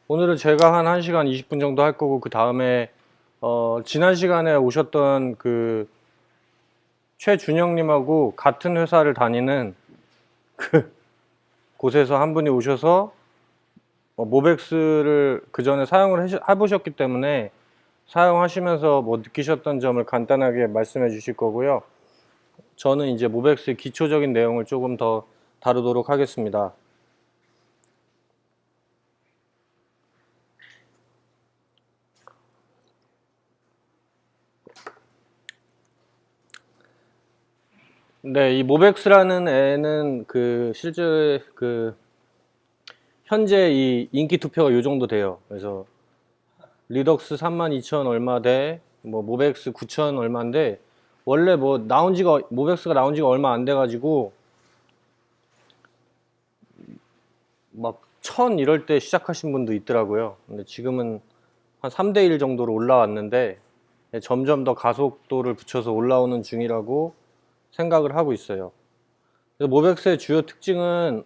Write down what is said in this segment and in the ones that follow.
오늘은 제가 한 1시간 20분 정도 할 거고, 그 다음에 지난 시간에 오셨던 그 최준영님하고 같은 회사를 다니는 그 곳에서 한 분이 오셔서 모백스를 그 전에 사용을 해보셨기 때문에 사용하시면서 뭐 느끼셨던 점을 간단하게 말씀해 주실 거고요. 저는 이제 모백스의 기초적인 내용을 조금 더 다루도록 하겠습니다. 네, 이 모백스라는 애는 그 실제 그 현재 이 인기 투표가 요 정도 돼요. 그래서 리덕스 32,000 얼마 대 뭐 모백스 9,000 얼마인데, 원래 뭐 모백스가 나온 지가 얼마 안 돼 가지고 막 1000 이럴 때 시작하신 분도 있더라고요. 근데 지금은 한 3대 1 정도로 올라왔는데 점점 더 가속도를 붙여서 올라오는 중이라고 생각을 하고 있어요. 그래서 모백스의 주요 특징은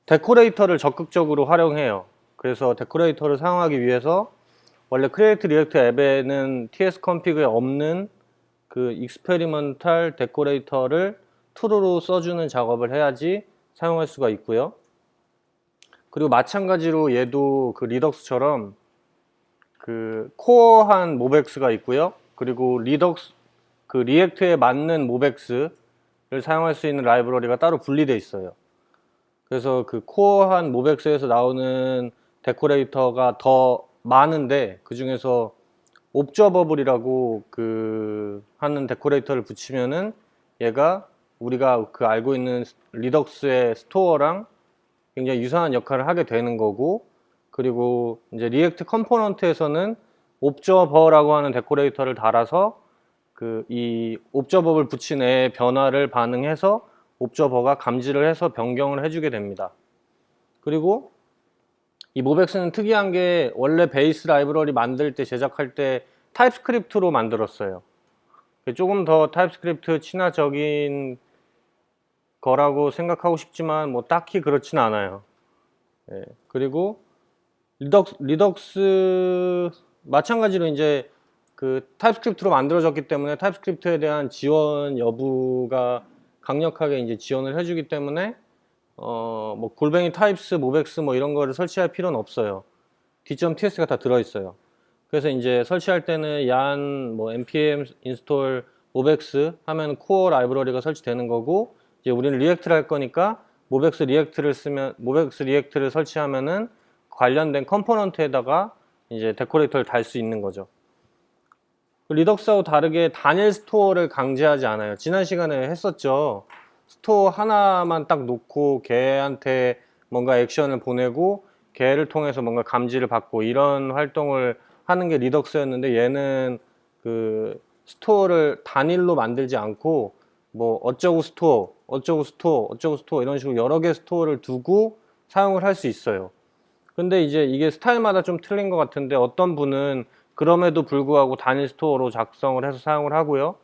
데코레이터를 적극적으로 활용해요. 그래서 데코레이터를 사용하기 위해서 원래 크리에이트 리액트 앱에는 TS 컴피그에 없는 그 익스페리먼탈 데코레이터를 툴로 써주는 작업을 해야지 사용할 수가 있고요. 그리고 마찬가지로 얘도 그 리덕스처럼 그 코어한 모백스가 있고요. 그리고 그 리액트에 맞는 모백스를 사용할 수 있는 라이브러리가 따로 분리되어 있어요. 그래서 그 코어한 모백스에서 나오는 데코레이터가 더 많은데, 그 중에서 옵저버블이라고 그 하는 데코레이터를 붙이면은 얘가 우리가 그 알고 있는 리덕스의 스토어랑 굉장히 유사한 역할을 하게 되는 거고, 그리고 이제 리액트 컴포넌트에서는 옵저버라고 하는 데코레이터를 달아서 그 이 옵저버를 붙인 애의 변화를 반응해서 옵저버가 감지를 해서 변경을 해주게 됩니다. 그리고 이 모백스는 특이한 게 원래 베이스 라이브러리 만들 때 제작할 때 타입스크립트로 만들었어요. 조금 더 타입스크립트 친화적인 거라고 생각하고 싶지만 뭐 딱히 그렇진 않아요. 예, 그리고 리덕스 마찬가지로 이제 그 타입스크립트로 만들어졌기 때문에 타입스크립트에 대한 지원 여부가 강력하게 이제 지원을 해주기 때문에 뭐 골뱅이 타입스, 모백스 뭐 이런 거를 설치할 필요는 없어요. D.TS가 다 들어있어요. 그래서 이제 설치할 때는 yarn 뭐 npm install 모백스 하면 코어 라이브러리가 설치되는 거고, 이제 우리는 리액트를 할 거니까 모백스 리액트를 설치하면은 관련된 컴포넌트에다가 이제 데코레이터를 달 수 있는 거죠. 리덕스하고 다르게 단일 스토어를 강제하지 않아요. 지난 시간에 했었죠. 스토어 하나만 딱 놓고 걔한테 뭔가 액션을 보내고 걔를 통해서 뭔가 감지를 받고 이런 활동을 하는 게 리덕스였는데, 얘는 그 스토어를 단일로 만들지 않고 뭐 어쩌고 스토어, 어쩌고 스토어, 어쩌고 스토어 이런 식으로 여러 개 스토어를 두고 사용을 할 수 있어요. 근데 이제 이게 스타일마다 좀 틀린 것 같은데, 어떤 분은 그럼에도 불구하고 단일 스토어로 작성을 해서 사용을 하고요.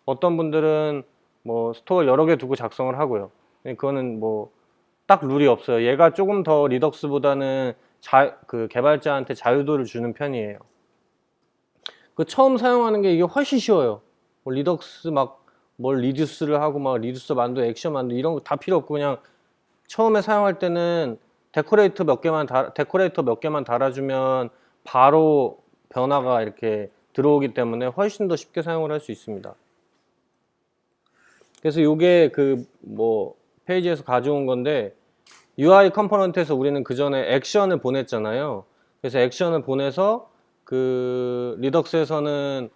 어떤 분들은 뭐 스토어 여러 개 두고 작성을 하고요. 그거는 뭐 딱 룰이 없어요. 얘가 조금 더 리덕스보다는 그 개발자한테 자유도를 주는 편이에요. 그 처음 사용하는 게 이게 훨씬 쉬워요. 뭐 리덕스 막 뭘 리듀스를 하고 막 리듀스 만들고 액션 만들고 이런 거 다 필요 없고, 그냥 처음에 사용할 때는 데코레이터 몇 개만 달아주면 바로 변화가 이렇게 들어오기 때문에 훨씬 더 쉽게 사용을 할 수 있습니다. 그래서 이게 그 뭐 페이지에서 가져온 건데, UI 컴포넌트에서 우리는 그 전에 액션을 보냈잖아요. 그래서 액션을 보내서 그 리덕스에서는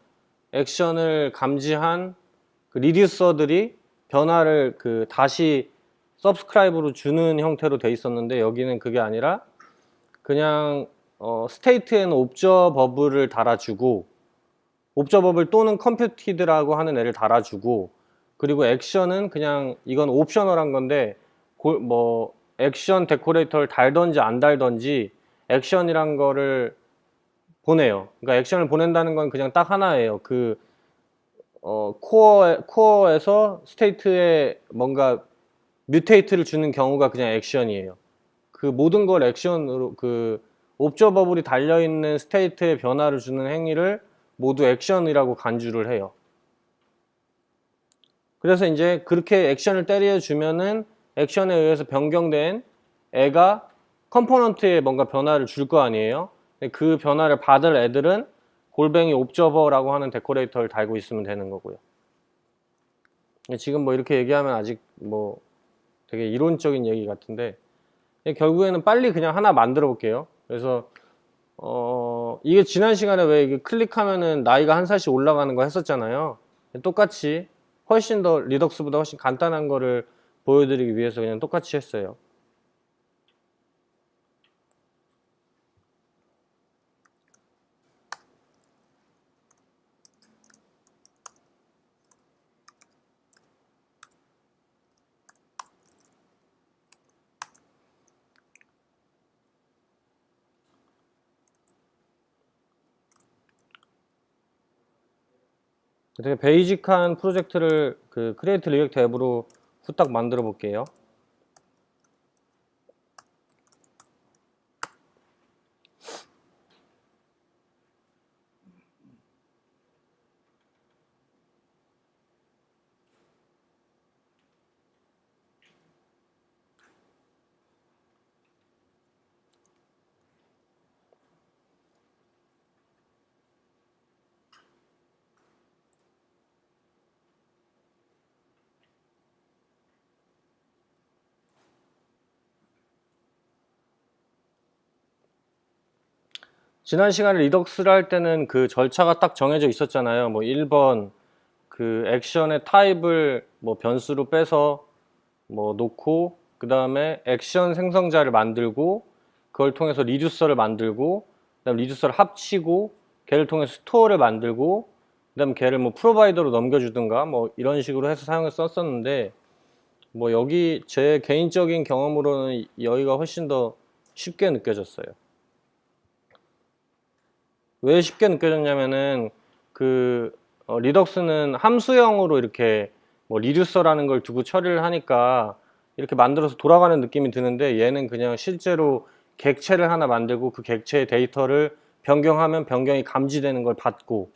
액션을 감지한 그 리듀서들이 변화를 그 다시 서브스크라이브로 주는 형태로 돼 있었는데, 여기는 그게 아니라 그냥 스테이트에는 옵저버블을 달아주고, 옵저버블 또는 컴퓨티드라고 하는 애를 달아주고, 그리고 액션은 그냥 이건 옵셔널한 건데 뭐 액션 데코레이터를 달던지 안 달던지 액션이란 거를 보내요. 그러니까 액션을 보낸다는 건 그냥 딱 하나예요. 그 코어에서 스테이트에 뭔가 뮤테이트를 주는 경우가 그냥 액션이에요. 그 모든 걸 액션으로 그 옵저 버블이 달려있는 스테이트에 변화를 주는 행위를 모두 액션이라고 간주를 해요. 그래서 이제 그렇게 액션을 때려주면은 액션에 의해서 변경된 애가 컴포넌트에 뭔가 변화를 줄 거 아니에요. 그 변화를 받을 애들은 골뱅이 옵저버라고 하는 데코레이터를 달고 있으면 되는 거고요. 지금 뭐 이렇게 얘기하면 아직 뭐 되게 이론적인 얘기 같은데 결국에는 빨리 그냥 하나 만들어 볼게요. 그래서 이게 지난 시간에 왜 이게 클릭하면은 나이가 한 살씩 올라가는 거 했었잖아요. 똑같이 훨씬 더 리덕스보다 훨씬 간단한 거를 보여드리기 위해서 그냥 똑같이 했어요. 되게 베이직한 프로젝트를 그 크리에이트 리액트 앱으로 후딱 만들어 볼게요. 지난 시간에 리덕스를 할 때는 그 절차가 딱 정해져 있었잖아요. 뭐 1번 그 액션의 타입을 뭐 변수로 빼서 뭐 놓고 그 다음에 액션 생성자를 만들고 그걸 통해서 리듀서를 만들고 그 다음 리듀서를 합치고 걔를 통해서 스토어를 만들고 그 다음 걔를 뭐 프로바이더로 넘겨주든가 뭐 이런 식으로 해서 사용해서 썼었는데 뭐 여기 제 개인적인 경험으로는 여기가 훨씬 더 쉽게 느껴졌어요. 왜 쉽게 느껴졌냐면은 그 리덕스는 함수형으로 이렇게 뭐 리듀서라는 걸 두고 처리를 하니까 이렇게 만들어서 돌아가는 느낌이 드는데 얘는 그냥 실제로 객체를 하나 만들고 그 객체의 데이터를 변경하면 변경이 감지되는 걸 받고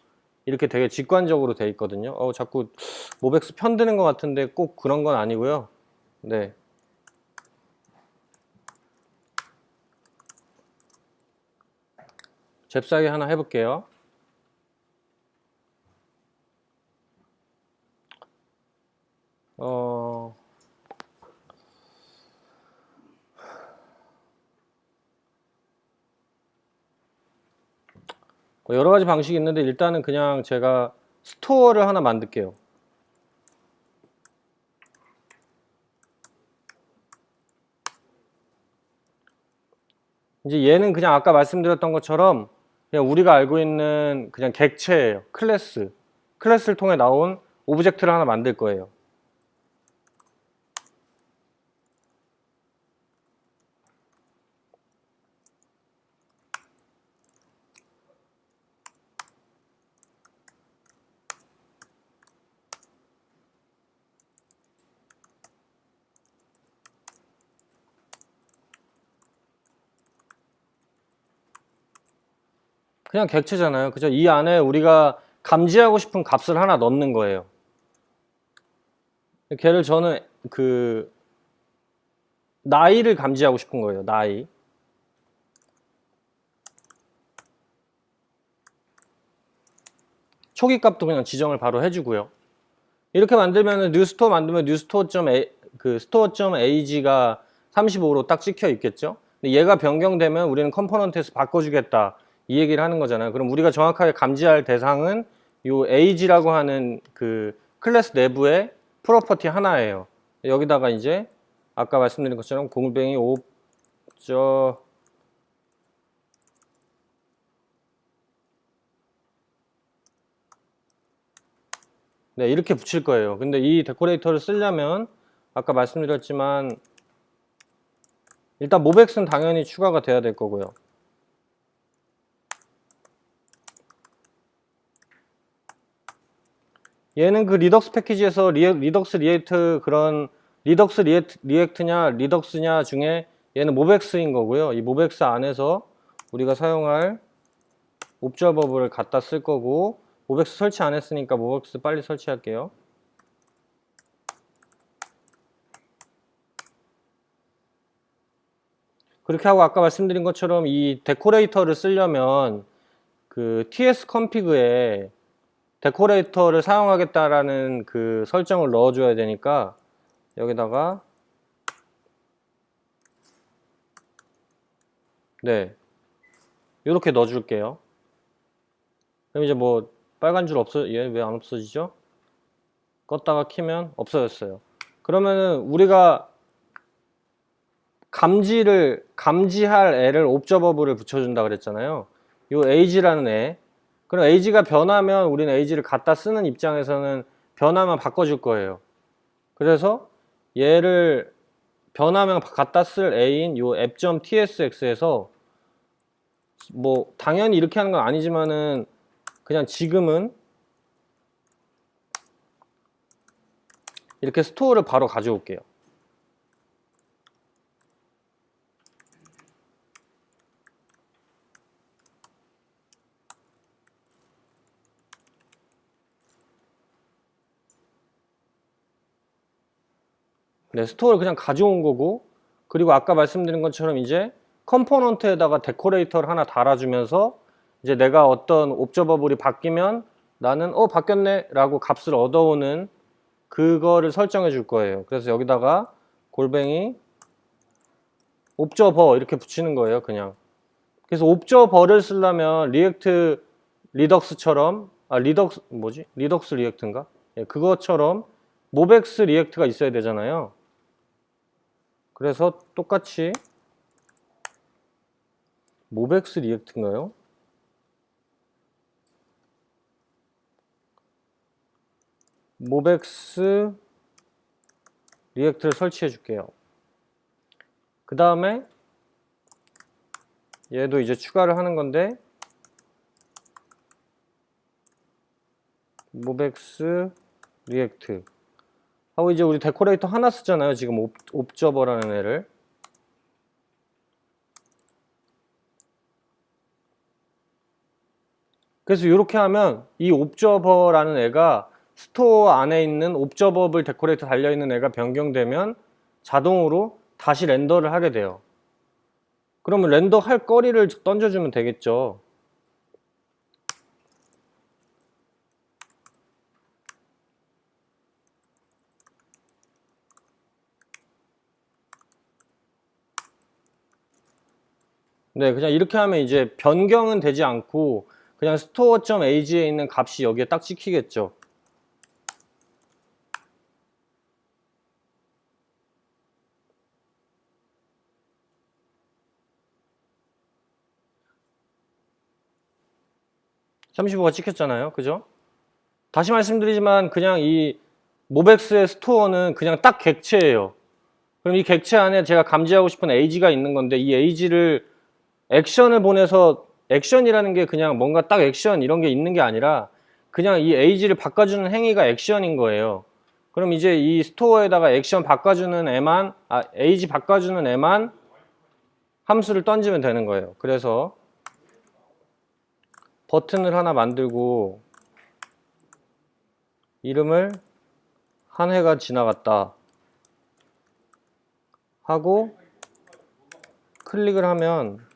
이렇게 되게 직관적으로 돼 있거든요. 자꾸 모백스 편드는 것 같은데 꼭 그런 건 아니고요. 네. 잽싸게 하나 해볼게요. 여러 가지 방식이 있는데 일단은 그냥 제가 스토어를 하나 만들게요. 이제 얘는 그냥 아까 말씀드렸던 것처럼 그냥 우리가 알고 있는 그냥 객체예요. 클래스를 통해 나온 오브젝트를 하나 만들 거예요. 그냥 객체잖아요. 그죠? 이 안에 우리가 감지하고 싶은 값을 하나 넣는 거예요. 걔를 저는 그 나이를 감지하고 싶은 거예요. 나이. 초기 값도 그냥 지정을 바로 해주고요. 이렇게 만들면 뉴스토어 만들면 스토어.ag가 35로 딱 찍혀 있겠죠. 근데 얘가 변경되면 우리는 컴포넌트에서 바꿔주겠다 이 얘기를 하는 거잖아요. 그럼 우리가 정확하게 감지할 대상은 요 age라고 하는 그 클래스 내부의 프로퍼티 하나예요. 여기다가 이제 아까 말씀드린 것처럼 골뱅이 옵저 네, 이렇게 붙일 거예요. 근데 이 데코레이터를 쓰려면 아까 말씀드렸지만 일단 모백스는 당연히 추가가 돼야 될 거고요. 얘는 그 리덕스 패키지에서 리덕스 리액트 그런 리덕스 리액트냐 리덕스냐 중에 얘는 mobex인 거고요. 이 mobx 안에서 우리가 사용할 옵저버블을 갖다 쓸 거고, mobx 설치 안 했으니까 mobx 빨리 설치할게요. 그렇게 하고 아까 말씀드린 것처럼 이 데코레이터를 쓰려면 그 TS config에 데코레이터를 사용하겠다라는 그 설정을 넣어줘야 되니까 여기다가 네 이렇게 넣어줄게요. 그럼 이제 뭐 빨간 줄 얘 왜 안 없어지죠? 껐다가 키면 없어졌어요. 그러면은 우리가 감지할 애를 옵저버블을 붙여준다 그랬잖아요. 요 age라는 애. 그럼 age가 변하면 우리는 age를 갖다 쓰는 입장에서는 변하면 바꿔줄 거예요. 그래서 얘를 변하면 갖다 쓸 a인 요 app.tsx에서 뭐 당연히 이렇게 하는 건 아니지만은 그냥 지금은 이렇게 스토어를 바로 가져올게요. 네, 스토어를 그냥 가져온 거고, 그리고 아까 말씀드린 것처럼 이제 컴포넌트에다가 데코레이터를 하나 달아주면서 이제 내가 어떤 옵저버블이 바뀌면 나는 바뀌었네 라고 값을 얻어오는 그거를 설정해 줄 거예요. 그래서 여기다가 골뱅이 옵저버 이렇게 붙이는 거예요, 그냥. 그래서 옵저버를 쓰려면 리액트 리덕스처럼 리덕스 리액트인가? 예, 그것처럼 모벡스 리액트가 있어야 되잖아요. 그래서 똑같이 모벡스 리액트인가요? 모벡스 리액트를 설치해 줄게요. 그 다음에 얘도 이제 추가를 하는 건데 모벡스 리액트 하고 이제 우리 데코레이터 하나 쓰잖아요. 지금 옵저버라는 애를. 그래서 이렇게 하면 이 옵저버라는 애가 스토어 안에 있는 옵저버블 데코레이터 달려있는 애가 변경되면 자동으로 다시 렌더를 하게 돼요. 그러면 렌더 할 거리를 던져주면 되겠죠. 네, 그냥 이렇게 하면 이제 변경은 되지 않고 그냥 store.age에 있는 값이 여기에 딱 찍히겠죠. (35가) 찍혔잖아요. 그죠? 다시 말씀드리지만 그냥 이 모벡스의 스토어는 그냥 딱 객체예요. 그럼 이 객체 안에 제가 감지하고 싶은 age가 있는 건데 이 age를 액션을 보내서 액션이라는 게 그냥 뭔가 딱 액션 이런 게 있는 게 아니라 그냥 이 age를 바꿔주는 행위가 액션인 거예요. 그럼 이제 이 스토어에다가 액션 바꿔주는 애만 age 바꿔주는 애만 함수를 던지면 되는 거예요. 그래서 버튼을 하나 만들고 이름을 한 해가 지나갔다 하고 클릭을 하면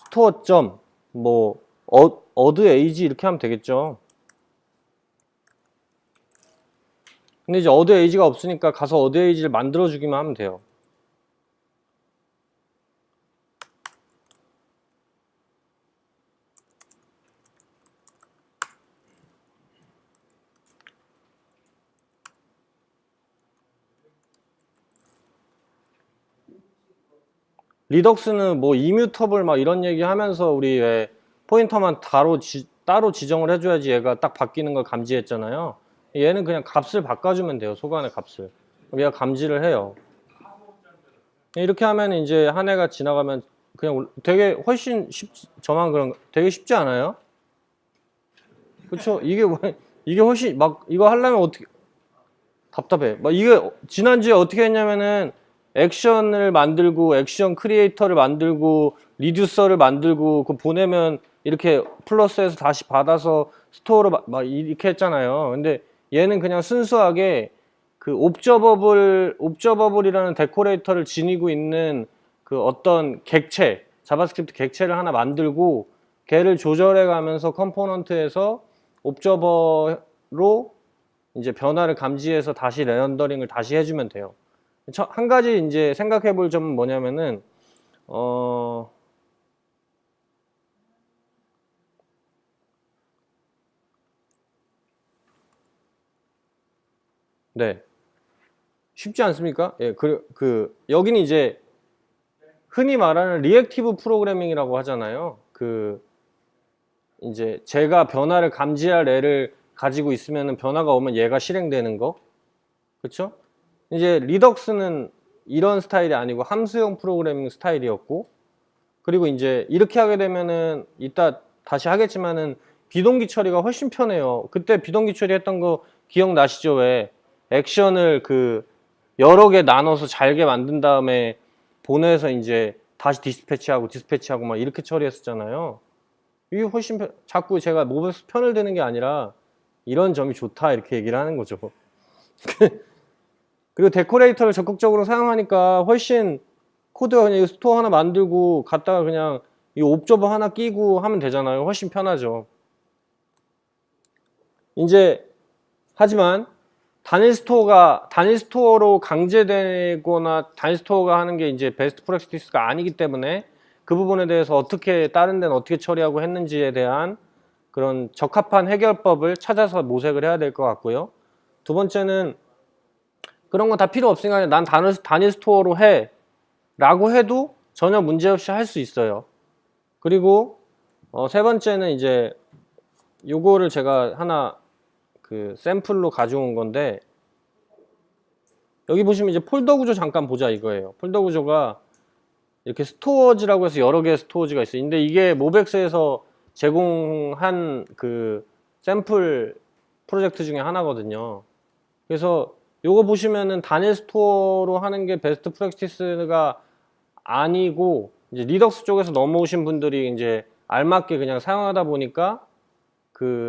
스토어 점 뭐 어드 에이지 이렇게 하면 되겠죠. 근데 이제 어드 에이지가 없으니까 가서 어드 에이지를 만들어 주기만 하면 돼요. 리덕스는 뭐 이뮤터블 막 이런 얘기 하면서 우리 왜 포인터만 따로 지정을 해줘야지 얘가 딱 바뀌는 걸 감지했잖아요. 얘는 그냥 값을 바꿔주면 돼요. 소관의 값을. 그럼 얘가 감지를 해요. 이렇게 하면 이제 한 해가 지나가면 그냥 되게 훨씬 저만 되게 쉽지 않아요? 그쵸? 이게 이게 훨씬 막 이거 하려면 어떻게 답답해. 막 이게 지난주에 어떻게 했냐면은 액션을 만들고 액션 크리에이터를 만들고 리듀서를 만들고 그 보내면 이렇게 플러스해서 다시 받아서 스토어로 막 이렇게 했잖아요. 근데 얘는 그냥 순수하게 그 옵저버블이라는 데코레이터를 지니고 있는 그 어떤 객체, 자바스크립트 객체를 하나 만들고 걔를 조절해 가면서 컴포넌트에서 옵저버로 이제 변화를 감지해서 다시 렌더링을 다시 해주면 돼요. 한 가지 이제 생각해 볼 점은 뭐냐면은, 네. 쉽지 않습니까? 예, 여기는 이제 흔히 말하는 리액티브 프로그래밍이라고 하잖아요. 이제 제가 변화를 감지할 애를 가지고 있으면은 변화가 오면 얘가 실행되는 거. 그렇죠? 이제 리덕스는 이런 스타일이 아니고 함수형 프로그래밍 스타일이었고, 그리고 이제 이렇게 하게 되면은 이따 다시 하겠지만은 비동기 처리가 훨씬 편해요. 그때 비동기 처리했던 거 기억나시죠? 왜 액션을 여러 개 나눠서 잘게 만든 다음에 보내서 이제 다시 디스패치하고 막 이렇게 처리했었잖아요. 이게 훨씬 자꾸 제가 모브스 편을 드는 게 아니라 이런 점이 좋다 이렇게 얘기를 하는 거죠. 그리고 데코레이터를 적극적으로 사용하니까 훨씬 코드가 그냥 스토어 하나 만들고 갖다가 그냥 이 옵저버 하나 끼고 하면 되잖아요. 훨씬 편하죠. 이제 하지만 단일 스토어로 강제되거나 단일 스토어가 하는 게 이제 베스트 프랙티스가 아니기 때문에 그 부분에 대해서 어떻게 다른 데는 어떻게 처리하고 했는지에 대한 그런 적합한 해결법을 찾아서 모색을 해야 될 것 같고요. 두 번째는 그런 건 다 필요 없으니까 난 단일 스토어로 해 라고 해도 전혀 문제없이 할 수 있어요. 그리고 세 번째는 이제 요거를 제가 하나 샘플로 가져온 건데, 여기 보시면 이제 폴더 구조 잠깐 보자 이거예요. 폴더 구조가 이렇게 스토어지라고 해서 여러 개의 스토어지가 있어요. 근데 이게 모백스에서 제공한 샘플 프로젝트 중에 하나거든요. 그래서 요거 보시면은 단일 스토어로 하는 게 베스트 프랙티스가 아니고 이제 리덕스 쪽에서 넘어오신 분들이 이제 알맞게 그냥 사용하다 보니까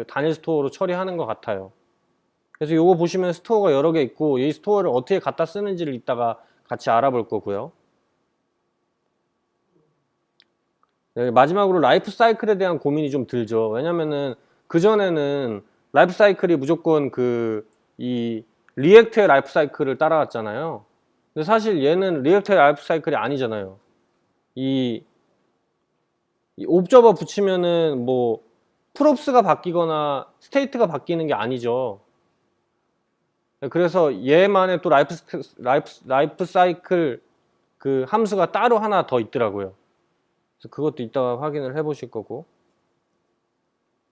단일 스토어로 처리하는 것 같아요. 그래서 요거 보시면 스토어가 여러 개 있고 이 스토어를 어떻게 갖다 쓰는지를 이따가 같이 알아볼 거고요. 네, 마지막으로 라이프 사이클에 대한 고민이 좀 들죠. 왜냐면은 그전에는 라이프 사이클이 무조건 이 리액트의 라이프 사이클을 따라왔잖아요. 근데 사실 얘는 리액트의 라이프 사이클이 아니잖아요. 이 옵저버 붙이면은 뭐 프롭스가 바뀌거나 스테이트가 바뀌는 게 아니죠. 그래서 얘만의 또 라이프 사이클 함수가 따로 하나 더 있더라고요. 그래서 그것도 이따가 확인을 해 보실 거고.